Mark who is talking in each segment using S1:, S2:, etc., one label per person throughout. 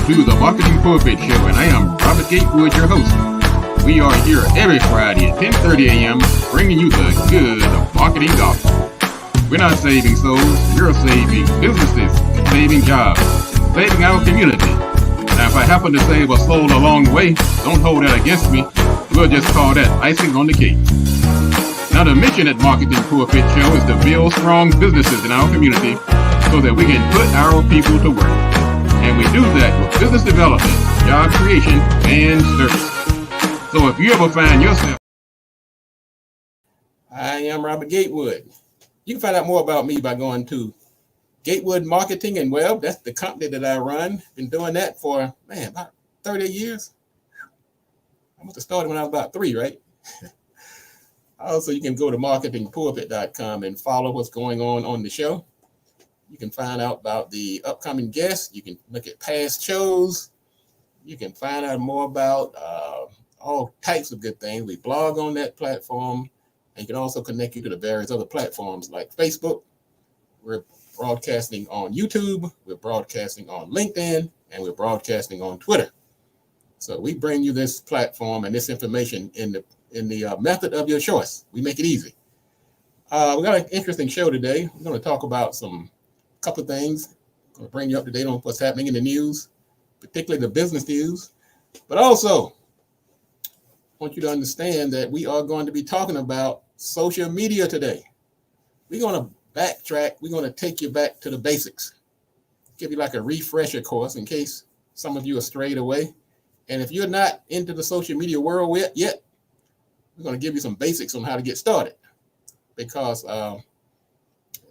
S1: to the Marketing Pulpit Show, and I am Robert Gatewood, your host. We are here every Friday at 10:30 a.m. bringing you the good of marketing gospel. We're not saving souls, we're saving businesses, saving jobs, saving our community. Now, if I happen to save a soul along the way, don't hold that against me. We'll just call that icing on the cake. Now, the mission at Marketing Pulpit Show is to build strong businesses in our community so that we can put our people to work. And we do that with business development, job creation, and service. So if you ever find yourself... I am Robert Gatewood. You can find out more about me by going to Gatewood Marketing and Web. That's the company that I run. Been doing that for, about 30 years. I must have started when I was about 3, right? Also, you can go to marketingpulpit.com and follow what's going on the show. You can find out about the upcoming guests. You can look at past shows. You can find out more about all types of good things. We blog on that platform, and you can also connect you to the various other platforms like Facebook. We're broadcasting on YouTube. We're broadcasting on LinkedIn, and we're broadcasting on Twitter. So we bring you this platform and this information in the method of your choice. We make it easy. We got an interesting show today. We're going to talk about couple of things. I'm going to bring you up to date on what's happening in the news, particularly the business news. But also, I want you to understand that we are going to be talking about social media today. We're going to backtrack. We're going to take you back to the basics. Give you like a refresher course in case some of you are strayed away. And if you're not into the social media world yet, we're going to give you some basics on how to get started. Because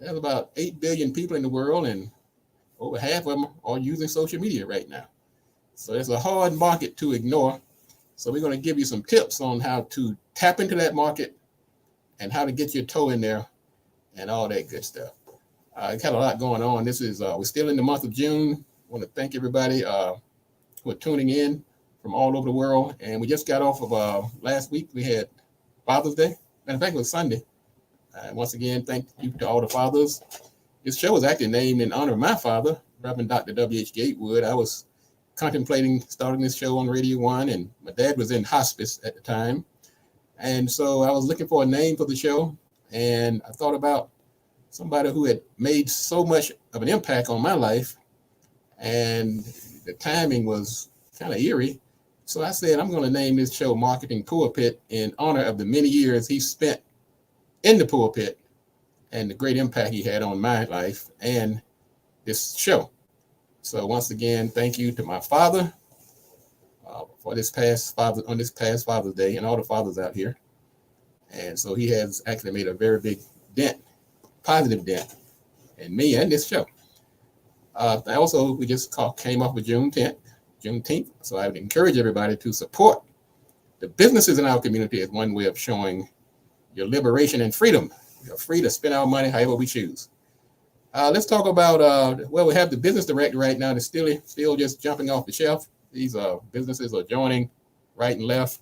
S1: there's about 8 billion people in the world, and over half of them are using social media right now. So it's a hard market to ignore. So we're going to give you some tips on how to tap into that market and how to get your toe in there and all that good stuff. It's got a lot going on. This is we're still in the month of June. I want to thank everybody who are tuning in from all over the world. And we just got off of last week. We had Father's Day. Matter of fact, it was Sunday. Once again, thank you to all the fathers. This show was actually named in honor of my father, Reverend Dr. W.H. Gatewood. I was contemplating starting this show on Radio 1, and my dad was in hospice at the time. And so I was looking for a name for the show, and I thought about somebody who had made so much of an impact on my life, and the timing was kind of eerie. So I said, I'm going to name this show Marketing Pulpit in honor of the many years he spent in the pulpit and the great impact he had on my life and this show. So once again, thank you to my father for this past Father's Day and all the fathers out here. And so he has actually made a very big positive dent in me and this show. Also, we just came off with Juneteenth. So I would encourage everybody to support the businesses in our community as one way of showing your liberation and freedom. We are free to spend our money however we choose. Let's talk about, we have the business director right now that's still just jumping off the shelf. These businesses are joining right and left.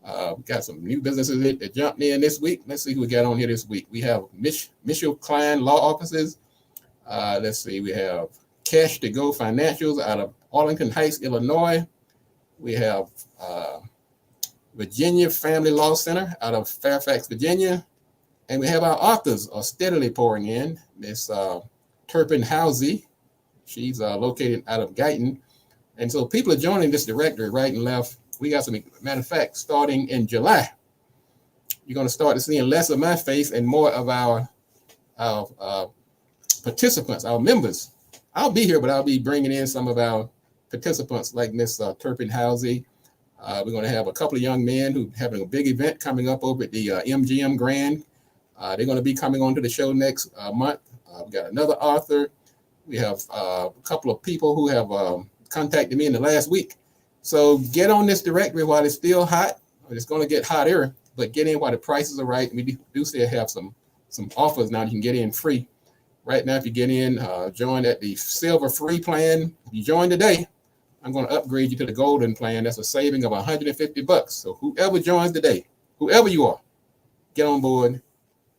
S1: We got some new businesses that jumped in this week. Let's see who we got on here this week. We have Mitchell Klein Law Offices. Let's see, we have Cash to Go Financials out of Arlington Heights, Illinois. We have Virginia Family Law Center out of Fairfax, Virginia. And we have our authors are steadily pouring in. Miss Turpin Housey, she's located out of Guyton. And so people are joining this directory right and left. We got some, matter of fact, starting in July, you're going to start seeing less of my face and more of our participants, our members. I'll be here, but I'll be bringing in some of our participants like Miss Turpin Housey. We're going to have a couple of young men who are having a big event coming up over at the MGM Grand. They're going to be coming onto the show next month. We got another author. We have a couple of people who have contacted me in the last week. So get on this directory while it's still hot. It's going to get hotter, but get in while the prices are right. We do still have some offers now. You can get in free. Right now, if you get in, join at the silver free plan. If you join today, I'm going to upgrade you to the golden plan. That's a saving of $150. So whoever joins today, whoever you are, get on board.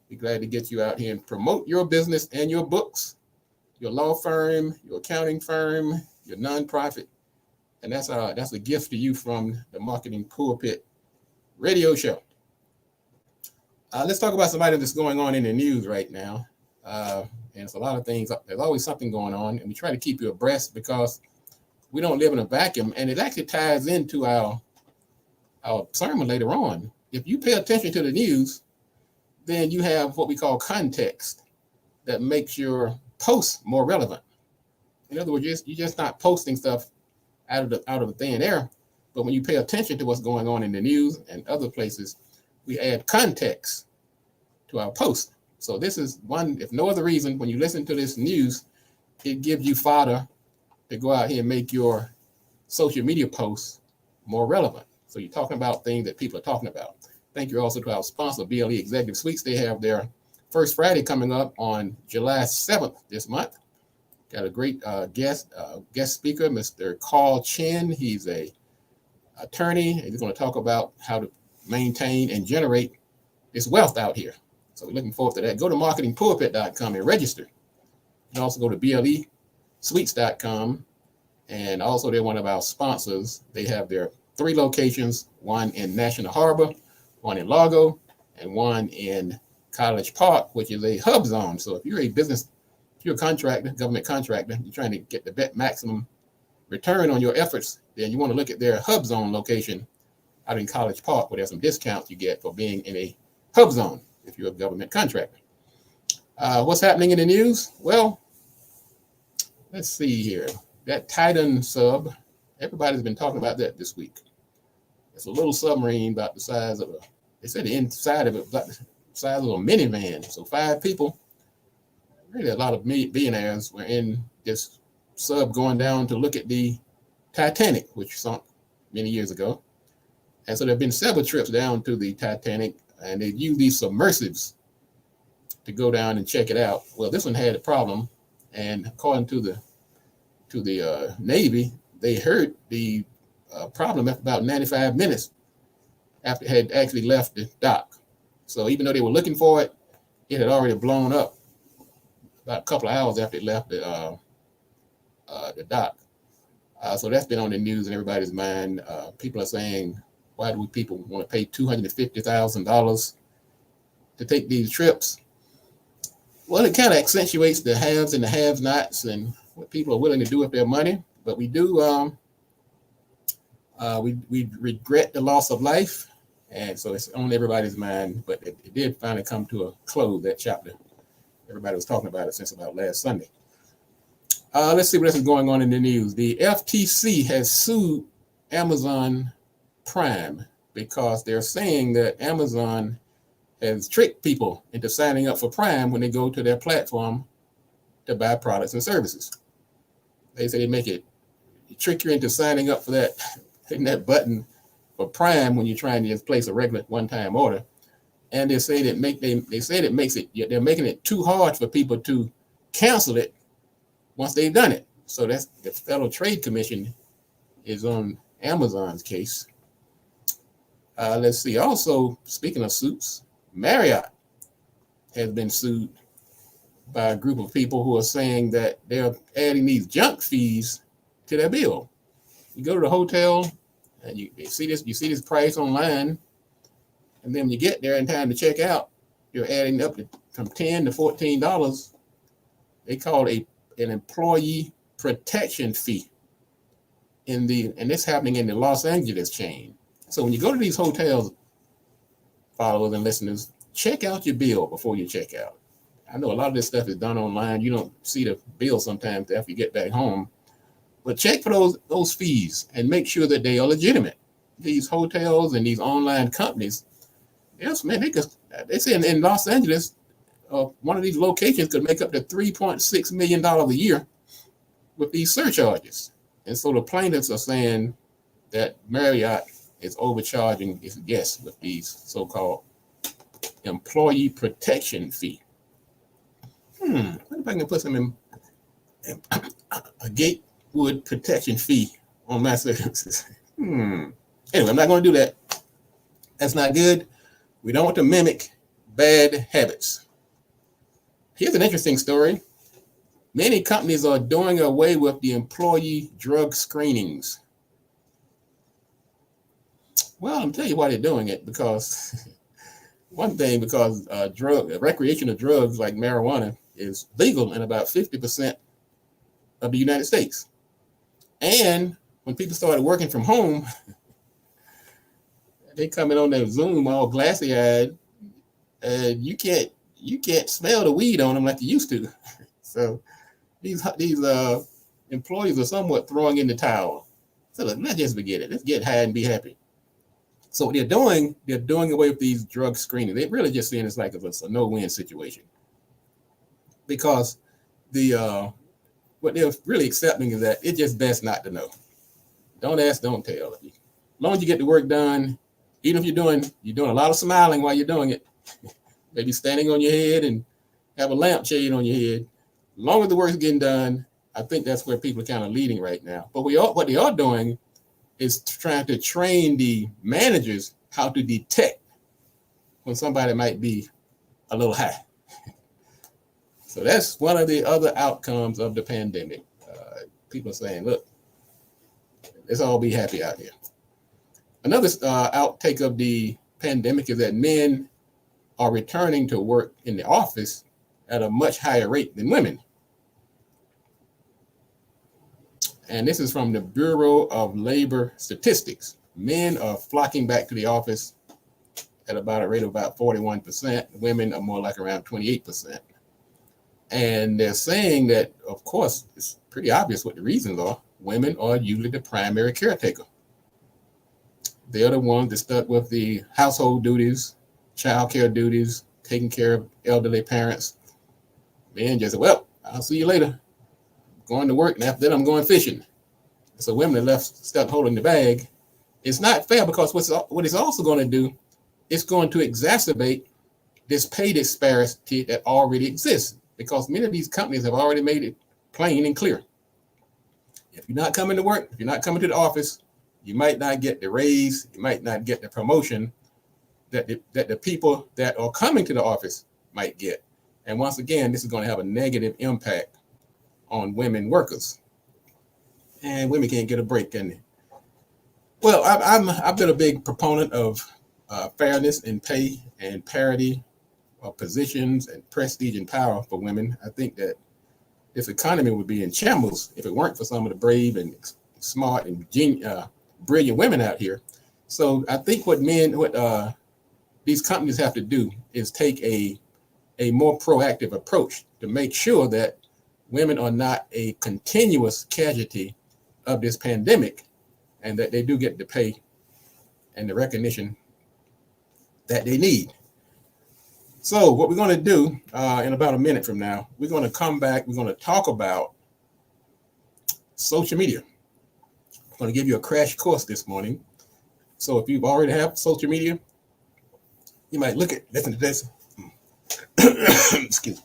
S1: Be glad to get you out here and promote your business and your books, your law firm, your accounting firm, your nonprofit. And that's a gift to you from the Marketing Pulpit radio show. Let's talk about somebody that's going on in the news right now. And it's a lot of things. There's always something going on, and we try to keep you abreast because we don't live in a vacuum. And it actually ties into our sermon later on. If you pay attention to the news, then you have what we call context that makes your post more relevant. In other words, you're just not posting stuff out of the thin air, but when you pay attention to what's going on in the news and other places, we add context to our post. So this is one, if no other reason, when you listen to this news, it gives you fodder to go out here and make your social media posts more relevant. So you're talking about things that people are talking about. Thank you also to our sponsor, BLE Executive Suites. They have their first Friday coming up on July 7th this month. Got a great guest speaker, Mr. Carl Chin. He's a attorney, and he's going to talk about how to maintain and generate this wealth out here. So we're looking forward to that. Go to marketingpulpit.com and register. You can also go to blesuites.com, and also they're one of our sponsors. They have their 3 locations, one in National Harbor, one in Largo, and one in College Park, which is a hub zone. So if you're a business, if you're a contractor, government contractor, you're trying to get the maximum return on your efforts, then you want to look at their hub zone location out in College Park, where there's some discounts you get for being in a hub zone if you're a government contractor. What's happening in the news? Well, let's see here. That Titan sub, everybody's been talking about that this week. It's a little submarine about the size of they said the inside of it about the size of a minivan. So 5 people, really a lot of billionaires were in this sub going down to look at the Titanic, which sunk many years ago. And so there have been several trips down to the Titanic, and they've used these submersives to go down and check it out. Well, this one had a problem, and according to the Navy, they heard the problem after about 95 minutes after it had actually left the dock. So even though they were looking for it, it had already blown up about a couple of hours after it left the dock. So that's been on the news in everybody's mind. People are saying, why do people want to pay $250,000 to take these trips? Well, it kind of accentuates the haves and the have-nots and what people are willing to do with their money. But we do, we regret the loss of life. And so it's on everybody's mind. But it did finally come to a close, that chapter. Everybody was talking about it since about last Sunday. Let's see what else is going on in the news. The FTC has sued Amazon Prime because they're saying that Amazon has tricked people into signing up for Prime when they go to their platform to buy products and services. They say they make it trick you into signing up for that, hitting that button for Prime when you're trying to just place a regular one-time order. And they say that they're making it too hard for people to cancel it once they've done it. So that's the Federal Trade Commission is on Amazon's case. Let's see. Also, speaking of suits, Marriott has been sued by a group of people who are saying that they're adding these junk fees to their bill. You go to the hotel and you see this price online, and then when you get there in time to check out, you're adding up from $10 to $14. They call it an employee protection fee and this happening in the Los Angeles chain. So when you go to these hotels, followers and listeners, check out your bill before you check out. I know a lot of this stuff is done online. You don't see the bill sometimes after you get back home, but check for those fees and make sure that they are legitimate. These hotels and these online companies, yes, man, they say in Los Angeles, one of these locations could make up to $3.6 million a year with these surcharges. And so the plaintiffs are saying that Marriott is overcharging its guests with these so-called employee protection fee. What if I can put some a Gatewood protection fee on my services? Anyway, I'm not going to do that. That's not good. We don't want to mimic bad habits. Here's an interesting story. Many companies are doing away with the employee drug screenings Well, I'm tell you why they're doing it because one thing because recreational drugs like marijuana is legal in about 50% of the United States. And when people started working from home, they come in on their Zoom all glassy eyed, and you can't smell the weed on them like you used to. So these employees are somewhat throwing in the towel. So let's just forget it. Let's get high and be happy. So what they're doing away with these drug screening. They're really just saying it's like a no-win situation because the what they're really accepting is that it's just best not to know. Don't ask, don't tell. As long as you get the work done, even if you're doing a lot of smiling while you're doing it, maybe standing on your head and have a lampshade on your head. As long as the work's getting done, I think that's where people are kind of leading right now. But what they are doing is trying to train the managers how to detect when somebody might be a little high. So that's one of the other outcomes of the pandemic. People are saying, look, let's all be happy out here. Another outtake of the pandemic is that men are returning to work in the office at a much higher rate than women. And this is from the Bureau of Labor Statistics. Men are flocking back to the office at about a rate of about 41%. Women are more like around 28%. And they're saying that, of course, it's pretty obvious what the reasons are. Women are usually the primary caretaker. They're the ones that stuck with the household duties, child care duties, taking care of elderly parents. Men just said, well, I'll see you later. Going to work, and after that, I'm going fishing. So women are left stuck holding the bag. It's not fair because what it's also going to do, it's going to exacerbate this pay disparity that already exists because many of these companies have already made it plain and clear. If you're not coming to work, if you're not coming to the office, you might not get the raise, you might not get the promotion that the people that are coming to the office might get. And once again, this is going to have a negative impact on women workers. And women can't get a break, can they? Well, I've been a big proponent of fairness in pay and parity of positions and prestige and power for women. I think that this economy would be in shambles if it weren't for some of the brave and smart and brilliant women out here. So I think what these companies have to do is take a more proactive approach to make sure that women are not a continuous casualty of this pandemic and that they do get the pay and the recognition that they need. So what we're going to do in about a minute from now, we're going to come back. We're going to talk about social media. I'm going to give you a crash course this morning. So if you've already have social media, you might listen to this. Excuse me.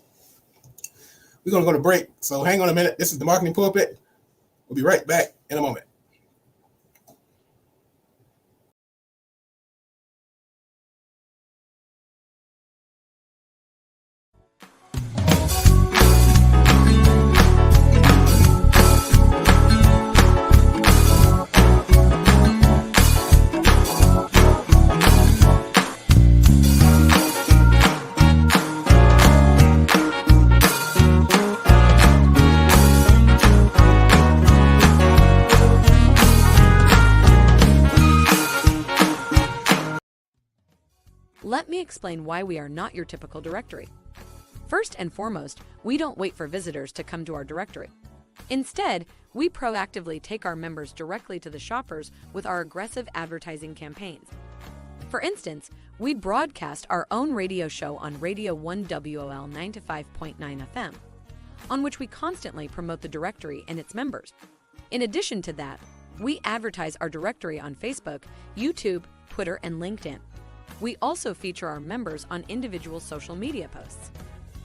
S1: We're going to go to break. So hang on a minute. This is the Marketing Pulpit. We'll be right back in a moment.
S2: Let me explain why we are not your typical directory. First and foremost, we don't wait for visitors to come to our directory. Instead, we proactively take our members directly to the shoppers with our aggressive advertising campaigns. For instance, we broadcast our own radio show on Radio 1WOL 95.9 FM, on which we constantly promote the directory and its members. In addition to that, we advertise our directory on Facebook, YouTube, Twitter, and LinkedIn. We also feature our members on individual social media posts.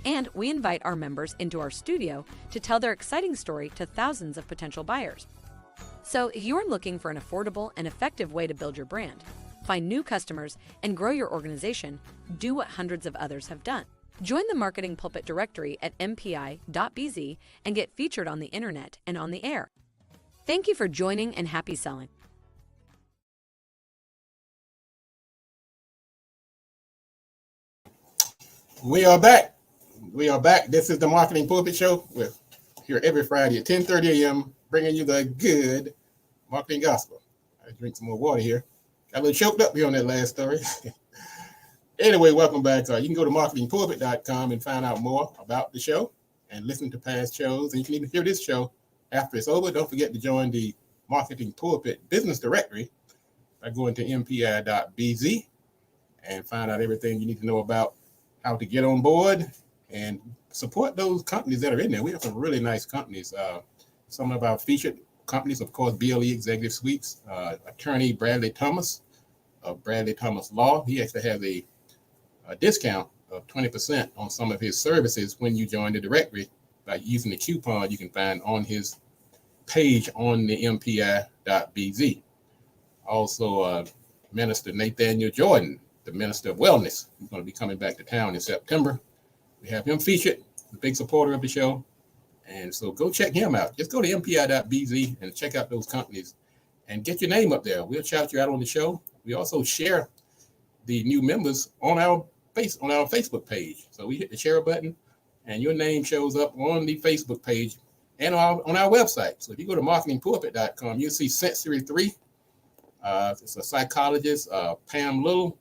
S2: And we invite our members into our studio to tell their exciting story to thousands of potential buyers. So if you're looking for an affordable and effective way to build your brand, find new customers, and grow your organization, do what hundreds of others have done. Join the Marketing Pulpit directory at mpi.bz and get featured on the internet and on the air. Thank you for joining and happy selling.
S1: We are back. We are back. This is the Marketing Pulpit Show. We're here every Friday at 10:30 a.m. bringing you the good marketing gospel. I drink some more water here. Got a little choked up here on that last story. Anyway, welcome back. You can go to marketingpulpit.com and find out more about the show and listen to past shows. And you can even hear this show after it's over. Don't forget to join the Marketing Pulpit Business Directory by going to mpi.bz and find out everything you need to know about how to get on board and support those companies that are in there. We have some really nice companies. Some of our featured companies, of course, BLE Executive Suites, attorney Bradley Thomas of Bradley Thomas Law. He actually has a discount of 20% on some of his services when you join the directory by using the coupon you can find on his page on the mpi.bz. Also, Minister Nathaniel Jordan, the Minister of Wellness, who's going to be coming back to town in September. We have him featured, a big supporter of the show. And so go check him out. Just go to mpi.bz and check out those companies and get your name up there. We'll shout you out on the show. We also share the new members on our Facebook page. So we hit the share button and your name shows up on the Facebook page and on our website. So if you go to marketingpulpit.com, you'll see Sensory 3. It's a psychologist, Pam Little,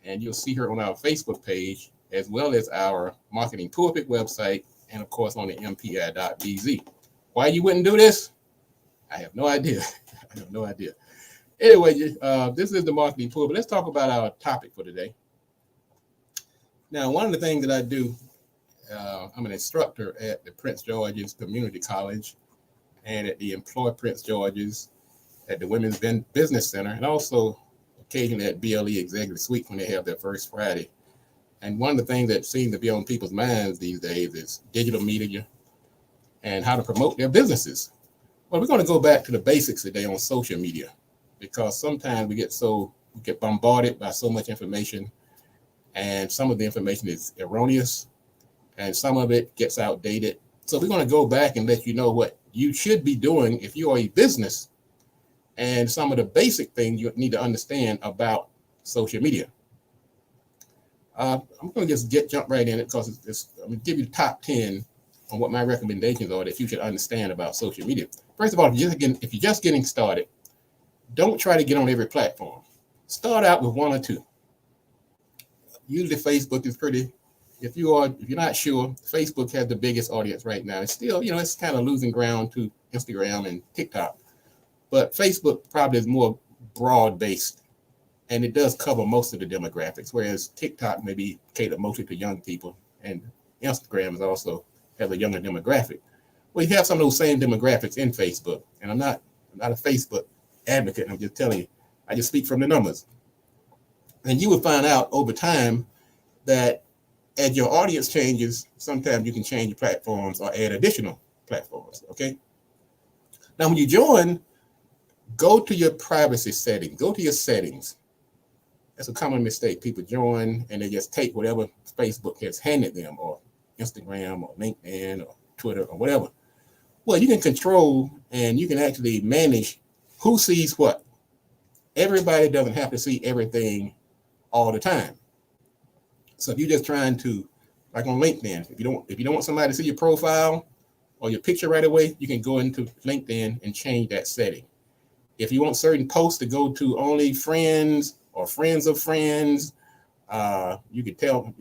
S1: and you'll see her on our Facebook page, as well as our Marketing Pulpit website, and of course on the mpi.bz. Why you wouldn't do this? I have no idea. I have no idea. Anyway, this is the Marketing Pulpit. Let's talk about our topic for today. Now, one of the things that I do, I'm an instructor at the Prince George's Community College and at the Employ Prince George's at the Women's Business Center, and also occasionally at BLE Executive Suite when they have their first Friday. And one of the things that seems to be on people's minds these days is digital media and how to promote their businesses. Well, we're going to go back to the basics today on social media, because sometimes we get bombarded by so much information, and some of the information is erroneous and some of it gets outdated. So we're going to go back and let you know what you should be doing if you are a business and some of the basic things you need to understand about social media. I'm going to just jump right in it because I'm going to give you the top 10 on what my recommendations are that you should understand about social media. First of all, if you're just getting started, don't try to get on every platform. Start out with one or two. Usually Facebook is pretty, if you're not sure, Facebook has the biggest audience right now. It's still, it's kind of losing ground to Instagram and TikTok. But Facebook probably is more broad-based, and it does cover most of the demographics, whereas TikTok may be catered mostly to young people, and Instagram is also has a younger demographic. Well, you have some of those same demographics in Facebook, and I'm not a Facebook advocate. I'm just telling you, I just speak from the numbers. And you will find out over time that as your audience changes, sometimes you can change your platforms or add additional platforms, okay? Now, when you join, go to your privacy settings. Go to your settings. That's a common mistake. People join and they just take whatever Facebook has handed them, or Instagram or LinkedIn or Twitter or whatever. Well, you can control and you can actually manage who sees what. Everybody doesn't have to see everything all the time. So if you're just trying to, like on LinkedIn, if you don't want somebody to see your profile or your picture right away, you can go into LinkedIn and change that setting. If you want certain posts to go to only friends or friends of friends, you can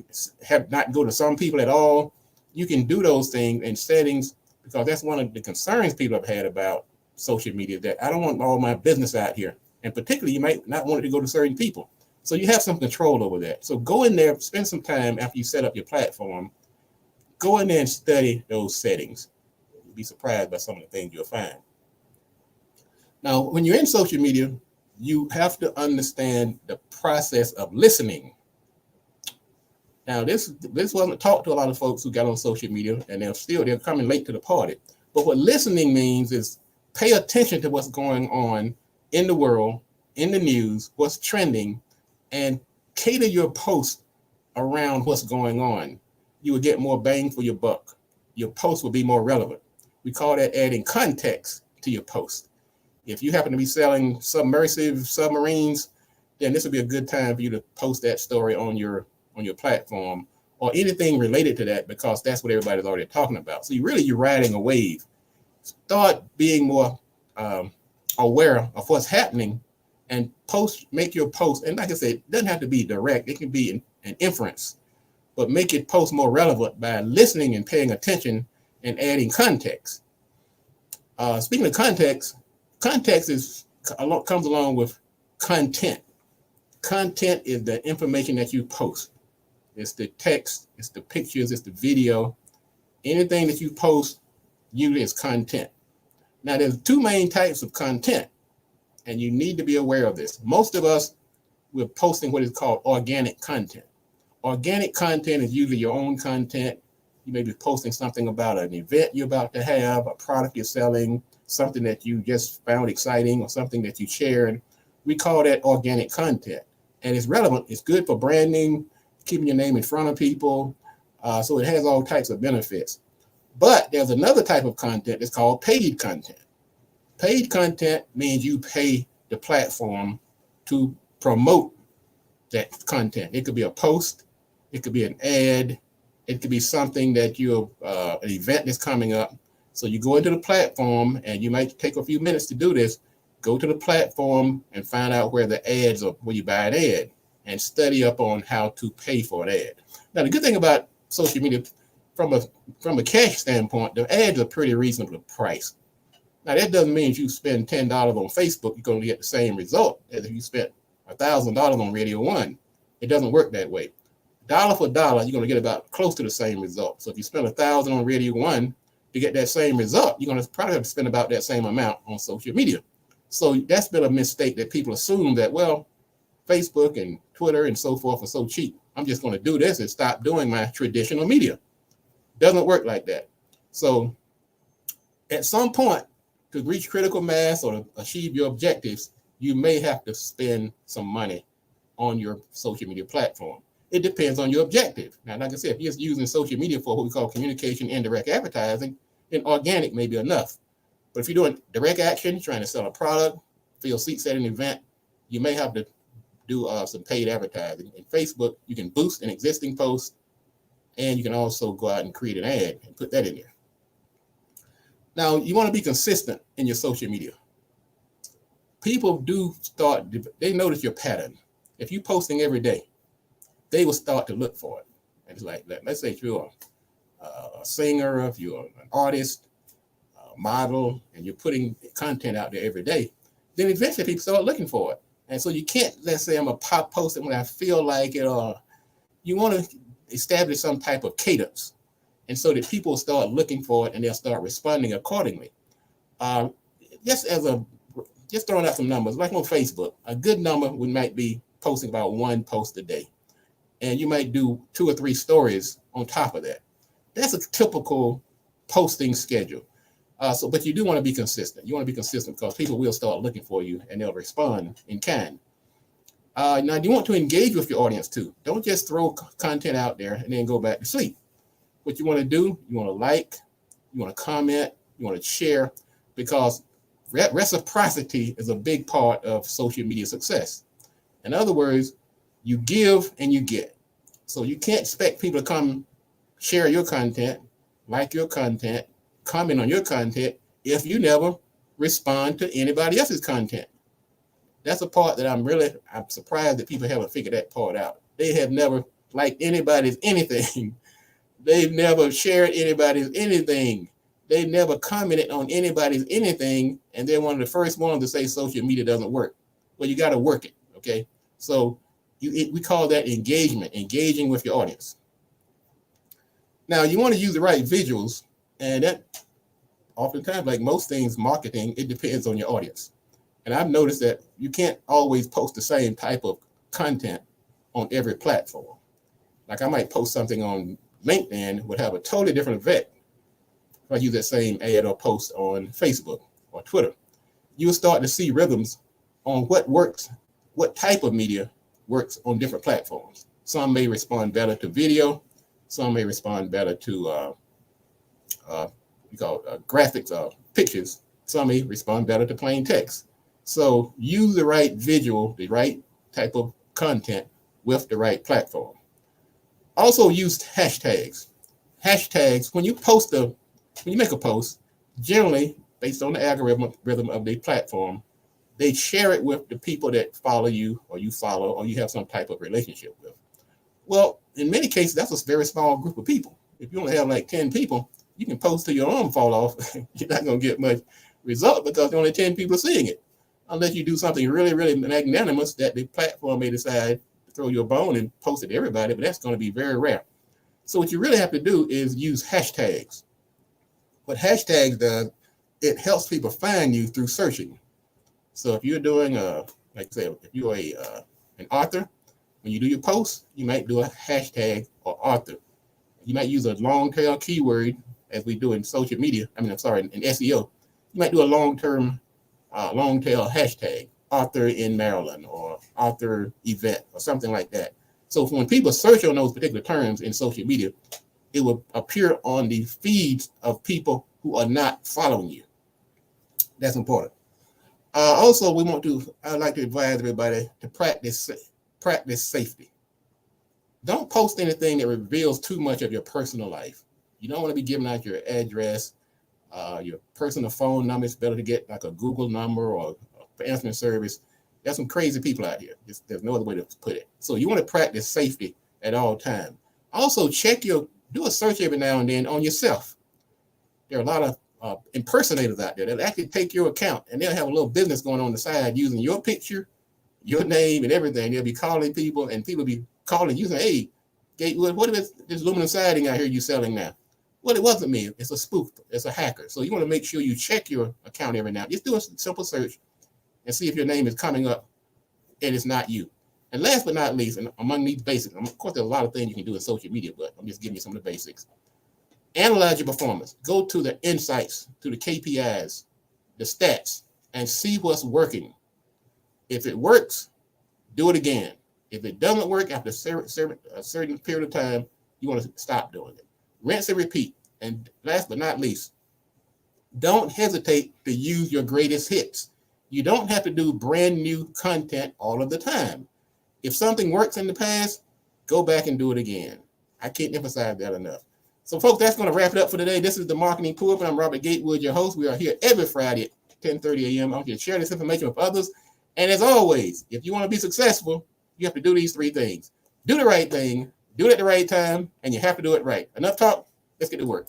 S1: not go to some people at all. You can do those things in settings, because that's one of the concerns people have had about social media, that I don't want all my business out here. And particularly, you might not want it to go to certain people. So you have some control over that. So go in there, spend some time after you set up your platform, go in there and study those settings. You'll be surprised by some of the things you'll find. Now, when you're in social media, you have to understand the process of listening. Now, this wasn't taught to a lot of folks who got on social media, and they're coming late to the party. But what listening means is pay attention to what's going on in the world, in the news, what's trending, and cater your post around what's going on. You will get more bang for your buck. Your post will be more relevant. We call that adding context to your post. If you happen to be selling submersive submarines, then this would be a good time for you to post that story on your platform. or anything related to that, because that's what everybody's already talking about. So you're riding a wave. Start being more aware of what's happening, and make your post. And like I said, it doesn't have to be direct. It can be an inference, but make it post more relevant by listening and paying attention and adding context. Speaking of context comes along with content. Content is the information that you post. It's the text, it's the pictures, it's the video. Anything that you post usually is content. Now, there's two main types of content, and you need to be aware of this. Most of us, we're posting what is called organic content. Organic content is usually your own content. You may be posting something about an event you're about to have, a product you're selling, something that you just found exciting, or something that you shared. We call that organic content. And it's relevant. It's good for branding, keeping your name in front of people. So it has all types of benefits. But there's another type of content that's called paid content. Paid content means you pay the platform to promote that content. It could be a post, it could be an ad, it could be something that an event that's coming up. So you go into the platform, and you might take a few minutes to do this. Go to the platform and find out where the ads are, where you buy an ad, and study up on how to pay for an ad. Now, the good thing about social media, from a cash standpoint, the ads are pretty reasonably priced. Now, that doesn't mean if you spend $10 on Facebook, you're going to get the same result as if you spent $1,000 on Radio One. It doesn't work that way. Dollar for dollar, you're going to get about close to the same result. So if you spend $1,000 on Radio One to get that same result, you're going to probably have to spend about that same amount on social media. So that's been a mistake, that people assume that, well, Facebook and Twitter and so forth are so cheap, I'm just going to do this and stop doing my traditional media. Doesn't work like that. So at some point, to reach critical mass or to achieve your objectives, you may have to spend some money on your social media platform. It depends on your objective. Now, like I said, if you're using social media for what we call communication and direct advertising, then organic may be enough. But if you're doing direct action, trying to sell a product, fill seats at an event, you may have to do some paid advertising. In Facebook, you can boost an existing post, and you can also go out and create an ad and put that in there. Now, you want to be consistent in your social media. People they notice your pattern. If you're posting every day, they will start to look for it. And it's like, let's say if you're a singer, if you're an artist, a model, and you're putting content out there every day, then eventually people start looking for it. And so you can't, let's say I'm a pop post it when I feel like it, or you want to establish some type of cadence. And so that people start looking for it, and they'll start responding accordingly. Just throwing out some numbers, like on Facebook, a good number might be posting about one post a day. And you might do 2 or 3 stories on top of that. That's a typical posting schedule. But you do want to be consistent. You want to be consistent because people will start looking for you, and they'll respond in kind. Now, you want to engage with your audience too. Don't just throw content out there and then go back to sleep. What you want to do, you want to like, you want to comment, you want to share, because reciprocity is a big part of social media success. In other words, you give and you get. So you can't expect people to come share your content, like your content, comment on your content if you never respond to anybody else's content. That's a part that I'm surprised that people haven't figured that part out. They have never liked anybody's anything. They've never shared anybody's anything. They've never commented on anybody's anything. And they're one of the first ones to say social media doesn't work. Well, you got to work it. Okay. So we call that engagement, engaging with your audience. Now, you want to use the right visuals, and that oftentimes, like most things, marketing, it depends on your audience. And I've noticed that you can't always post the same type of content on every platform. Like I might post something on LinkedIn, would have a totally different effect if I use that same ad or post on Facebook or Twitter. You'll start to see rhythms on what works, what type of media works on different platforms. Some may respond better to video. Some may respond better to graphics or pictures. Some may respond better to plain text. So use the right visual, the right type of content with the right platform. Also use hashtags. Hashtags, when you make a post, generally based on the algorithm of the platform, they share it with the people that follow you or you follow or you have some type of relationship with. Well, in many cases, that's a very small group of people. If you only have like 10 people, you can post till your arm fall off. You're not going to get much result because only 10 people are seeing it. Unless you do something really, really magnanimous that the platform may decide to throw you a bone and post it to everybody, but that's going to be very rare. So what you really have to do is use hashtags. What hashtags does, it helps people find you through searching. So if you're doing like I said, if you're an author, when you do your post, you might do a hashtag or author. You might use a long tail keyword as we do in social media. In SEO. You might do a long tail hashtag, author in Maryland or author event or something like that. So when people search on those particular terms in social media, it will appear on the feeds of people who are not following you. That's important. Also, I'd like to advise everybody to practice safety. Don't post anything that reveals too much of your personal life. You don't want to be giving out your address, your personal phone number. It's better to get like a Google number or for answering service. There's some crazy people out here. There's no other way to put it. So you want to practice safety at all times. Also, do a search every now and then on yourself. There are a lot of impersonators out there that actually take your account and they'll have a little business going on the side using your picture, your name, and everything. They'll be calling people and people be calling you saying, hey, Gatewood, what is this aluminum siding I hear you selling now? Well, it wasn't me. It's a spoof. It's a hacker. So you want to make sure you check your account every now. Just do a simple search and see if your name is coming up and it's not you. And last but not least, and among these basics, of course, there's a lot of things you can do in social media, but I'm just giving you some of the basics. Analyze your performance. Go to the insights, to the KPIs, the stats, and see what's working. If it works, do it again. If it doesn't work after a certain period of time, you want to stop doing it. Rinse and repeat. And last but not least, don't hesitate to use your greatest hits. You don't have to do brand new content all of the time. If something works in the past, go back and do it again. I can't emphasize that enough. So, folks, that's going to wrap it up for today. This is the Marketing Pulpit. I'm Robert Gatewood, your host. We are here every Friday at 10:30 a.m. I want you to share this information with others. And as always, if you want to be successful, you have to do these three things. Do the right thing, do it at the right time, and you have to do it right. Enough talk. Let's get to work.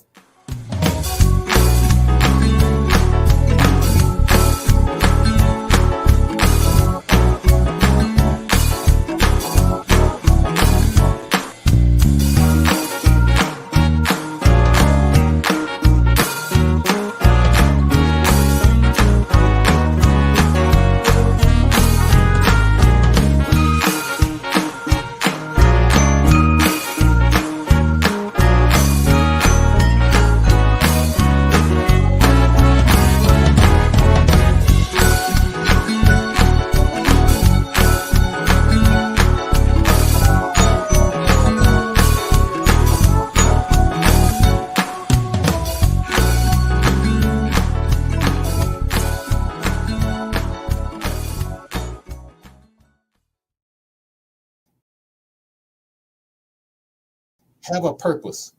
S1: Have a purpose,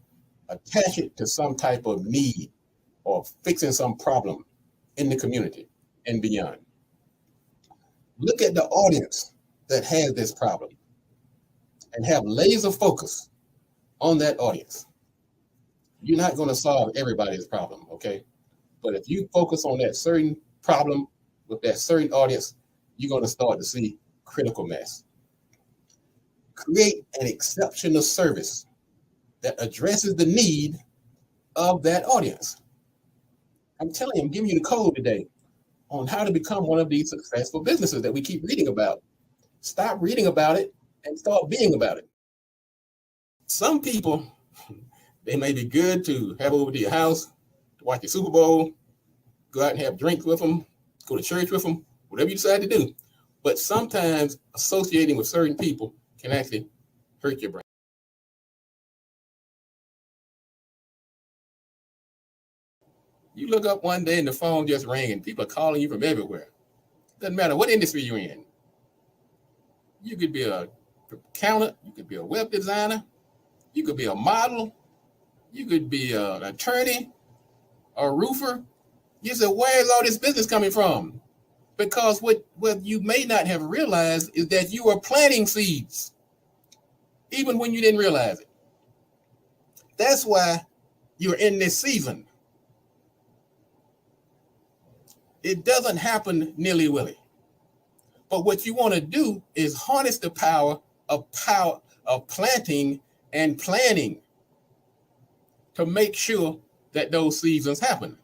S1: attach it to some type of need or fixing some problem in the community and beyond. Look at the audience that has this problem and have laser focus on that audience. You're not going to solve everybody's problem, okay? But if you focus on that certain problem with that certain audience, you're going to start to see critical mass. Create an exceptional service that addresses the need of that audience. I'm telling you, I'm giving you the code today on how to become one of these successful businesses that we keep reading about. Stop reading about it and start being about it. Some people, they may be good to have over to your house, to watch the Super Bowl, go out and have drinks with them, go to church with them, whatever you decide to do. But sometimes associating with certain people can actually hurt your brain. You look up one day and the phone just rang and people are calling you from everywhere. Doesn't matter what industry you're in. You could be a accountant, you could be a web designer, You could be a model. You could be an attorney, a roofer. You say, where is all this business coming from? Because what you may not have realized is that you are planting seeds, even when you didn't realize it. That's why you're in this season. It doesn't happen nilly-willy. But what you want to do is harness the power of planting and planning to make sure that those seasons happen.